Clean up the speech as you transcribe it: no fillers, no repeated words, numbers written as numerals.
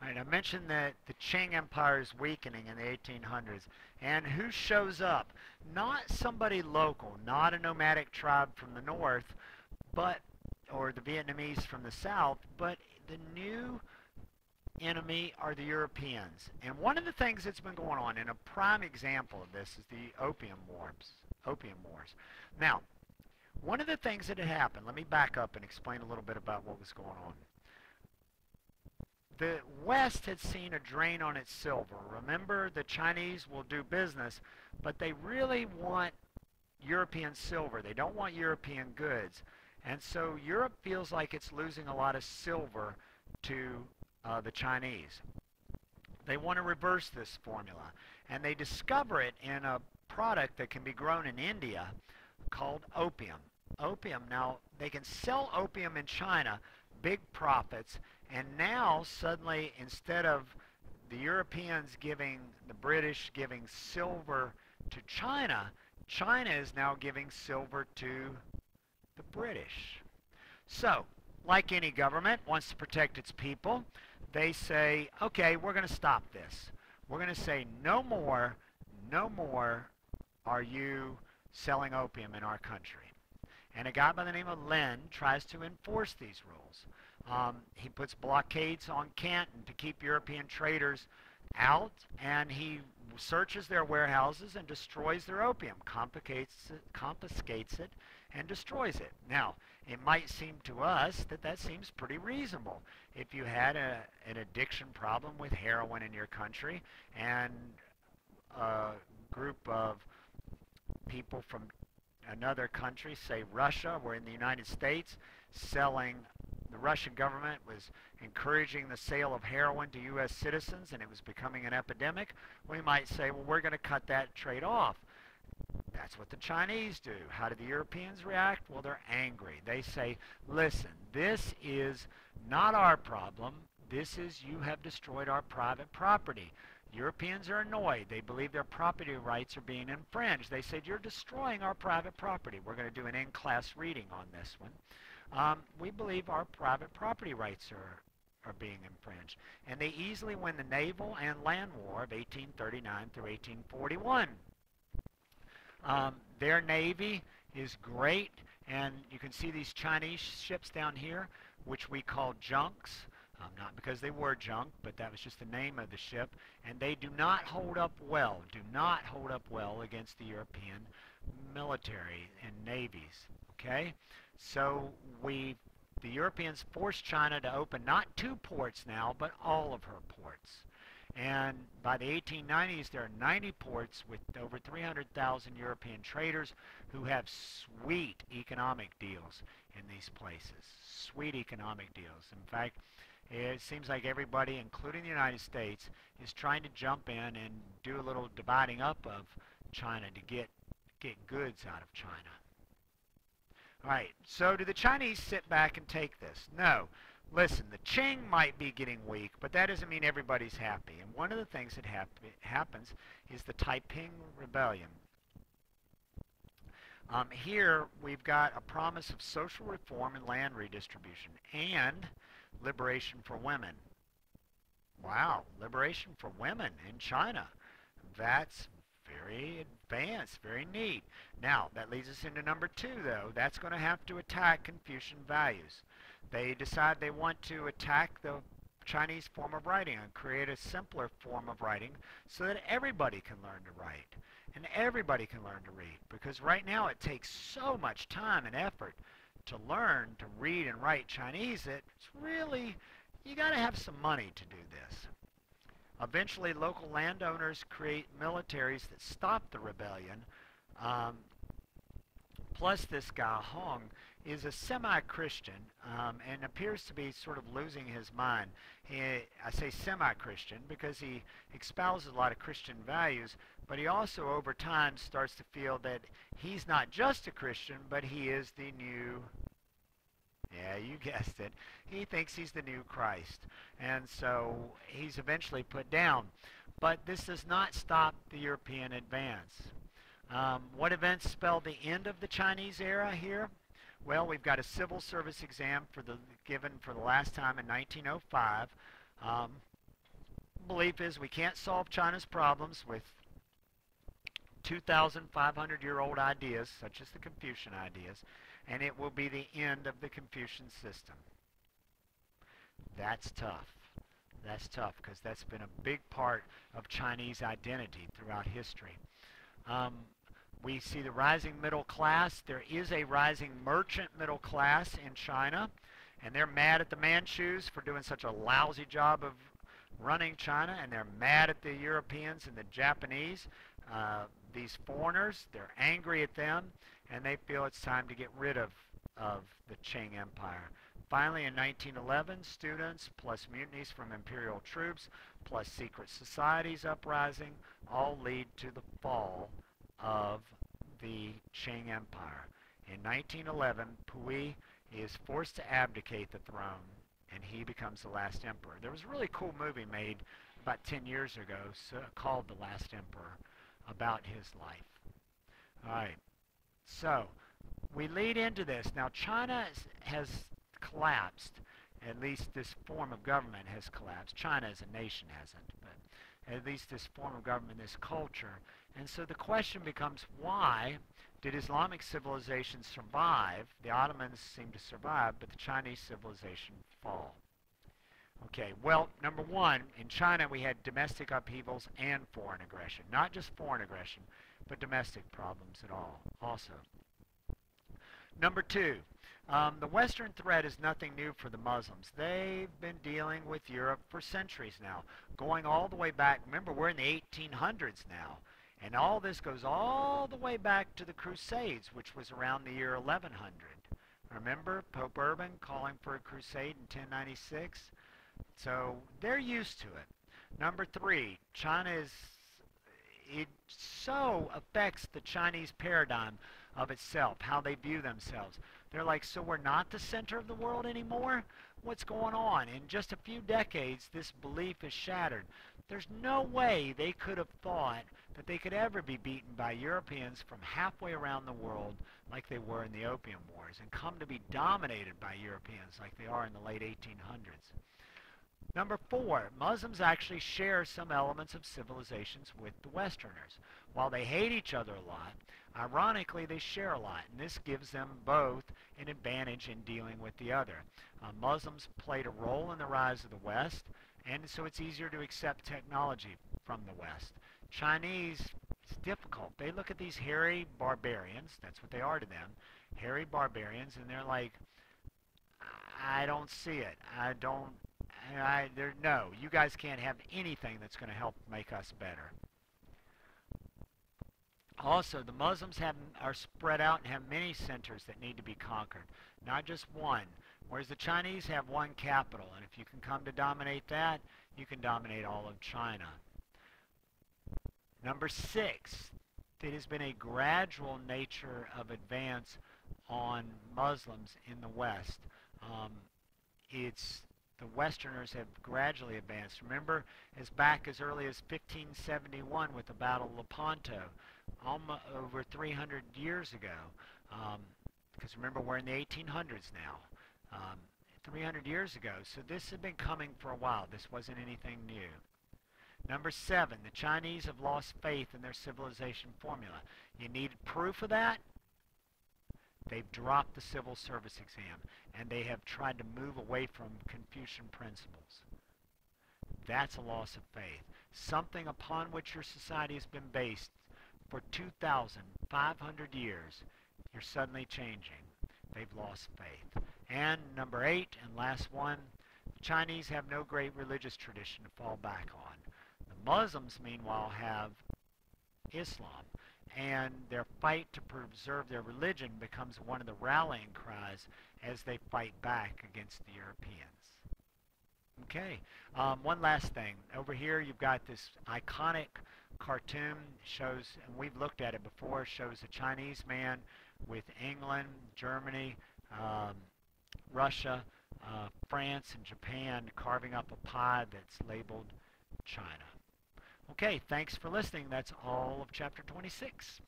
All right, I mentioned that the Qing Empire is weakening in the 1800s. And who shows up? Not somebody local, not a nomadic tribe from the north, but or the Vietnamese from the south, but the new enemy are the Europeans. And one of the things that's been going on, and a prime example of this is the Opium Wars. Opium Wars. Now, one of the things that had happened, let me back up and explain a little bit about what was going on. The West had seen a drain on its silver. Remember, the Chinese will do business, but they really want European silver. They don't want European goods. And so Europe feels like it's losing a lot of silver to the Chinese. They want to reverse this formula. And they discover it in a product that can be grown in India called opium. Opium, now they can sell opium in China, big profits, and now suddenly instead of the Europeans giving, the British giving silver to China, China is now giving silver to the British. So, like any government wants to protect its people, they say, okay, we're going to stop this. We're going to say no more are you selling opium in our country. And a guy by the name of Lin tries to enforce these rules. He puts blockades on Canton to keep European traders out, and he searches their warehouses and destroys their opium, confiscates it, and destroys it. Now, it might seem to us that that seems pretty reasonable. If you had an addiction problem with heroin in your country and a group of people from another country, say Russia, were in the United States selling, the Russian government was encouraging the sale of heroin to U.S. citizens and it was becoming an epidemic, we might say, well, we're going to cut that trade off. That's what the Chinese do. How do the Europeans react? Well, they're angry. They say, listen, this is not our problem. This is you have destroyed our private property. Europeans are annoyed. They believe their property rights are being infringed. They said, you're destroying our private property. We're going to do an in-class reading on this one. We believe our private property rights are being infringed. And they easily win the naval and land war of 1839 through 1841. Their navy is great, and you can see these Chinese ships down here, which we call junks. Not because they were junk, but that was just the name of the ship. And they do not hold up well, against the European military and navies. Okay? So the Europeans forced China to open not 2 ports now, but all of her ports. And by the 1890s, there are 90 ports with over 300,000 European traders who have sweet economic deals in these places. Sweet economic deals. In fact, it seems like everybody, including the United States, is trying to jump in and do a little dividing up of China to get goods out of China. All right, so do the Chinese sit back and take this? No. Listen, the Qing might be getting weak, but that doesn't mean everybody's happy. And one of the things that happens is the Taiping Rebellion. Here we've got a promise of social reform and land redistribution and liberation for women. Wow, liberation for women in China. That's very advanced, very neat. Now, that leads us into number 2, though. That's going to have to attack Confucian values. They decide they want to attack the Chinese form of writing and create a simpler form of writing so that everybody can learn to write and everybody can learn to read. Because right now it takes so much time and effort to learn to read and write Chinese that it's really, you got to have some money to do this. Eventually, local landowners create militaries that stop the rebellion. Plus, this guy, Hong, is a semi-Christian and appears to be sort of losing his mind. I say semi-Christian because he espouses a lot of Christian values, but he also, over time, starts to feel that he's not just a Christian, but he is the new, yeah, you guessed it, he thinks he's the new Christ. And so he's eventually put down. But this does not stop the European advance. What events spell the end of the Chinese era here? Well, we've got a civil service exam given for the last time in 1905. belief is we can't solve China's problems with 2,500-year-old ideas, such as the Confucian ideas, and it will be the end of the Confucian system. That's tough. That's tough because that's been a big part of Chinese identity throughout history. Um, we see the rising middle class. There is a rising merchant middle class in China, and they're mad at the Manchus for doing such a lousy job of running China, and they're mad at the Europeans and the Japanese. These foreigners, they're angry at them, and they feel it's time to get rid of the Qing Empire. Finally, in 1911, students plus mutinies from imperial troops plus secret societies uprising all lead to the fall of the Qing Empire. In 1911, Puyi is forced to abdicate the throne, and he becomes the last emperor. There was a really cool movie made about 10 years ago called The Last Emperor about his life. All right, so we lead into this. Now, China has collapsed. At least this form of government has collapsed. China as a nation hasn't, but at least this form of government, this culture. And so the question becomes, why did Islamic civilization survive? The Ottomans seem to survive, but the Chinese civilization fall. Okay, well, number one, in China we had domestic upheavals and foreign aggression. Not just foreign aggression, but domestic problems at all also. Number two, the Western threat is nothing new for the Muslims. They've been dealing with Europe for centuries now, going all the way back. Remember, we're in the 1800s now, and all this goes all the way back to the Crusades, which was around the year 1100. Remember Pope Urban calling for a crusade in 1096? So they're used to it. Number three, it so affects the Chinese paradigm of itself, how they view themselves. They're like, so we're not the center of the world anymore? What's going on? In just a few decades, this belief is shattered. There's no way they could have thought that they could ever be beaten by Europeans from halfway around the world like they were in the Opium Wars and come to be dominated by Europeans like they are in the late 1800s. Number four, Muslims actually share some elements of civilizations with the Westerners. While they hate each other a lot, ironically they share a lot, and this gives them both an advantage in dealing with the other. Muslims played a role in the rise of the West, and so it's easier to accept technology from the West. Chinese, it's difficult. They look at these hairy barbarians, that's what they are to them, hairy barbarians, and they're like, I don't see it. No, you guys can't have anything that's going to help make us better. Also, the Muslims are spread out and have many centers that need to be conquered, not just one. Whereas the Chinese have one capital, and if you can come to dominate that, you can dominate all of China. Number six, it has been a gradual nature of advance on Muslims in the West. The Westerners have gradually advanced. Remember, back as early as 1571 with the Battle of Lepanto, over 300 years ago. Because remember, we're in the 1800s now. 300 years ago. So this had been coming for a while. This wasn't anything new. Number seven, the Chinese have lost faith in their civilization formula. You need proof of that? They've dropped the civil service exam, and they have tried to move away from Confucian principles. That's a loss of faith. Something upon which your society has been based for 2,500 years, you're suddenly changing. They've lost faith. And number eight, and last one, the Chinese have no great religious tradition to fall back on. The Muslims, meanwhile, have Islam. And their fight to preserve their religion becomes one of the rallying cries as they fight back against the Europeans. Okay, one last thing. Over here you've got this iconic cartoon, shows, and we've looked at it before, shows a Chinese man with England, Germany, Russia, France, and Japan carving up a pie that's labeled China. Okay, thanks for listening. That's all of Chapter 26.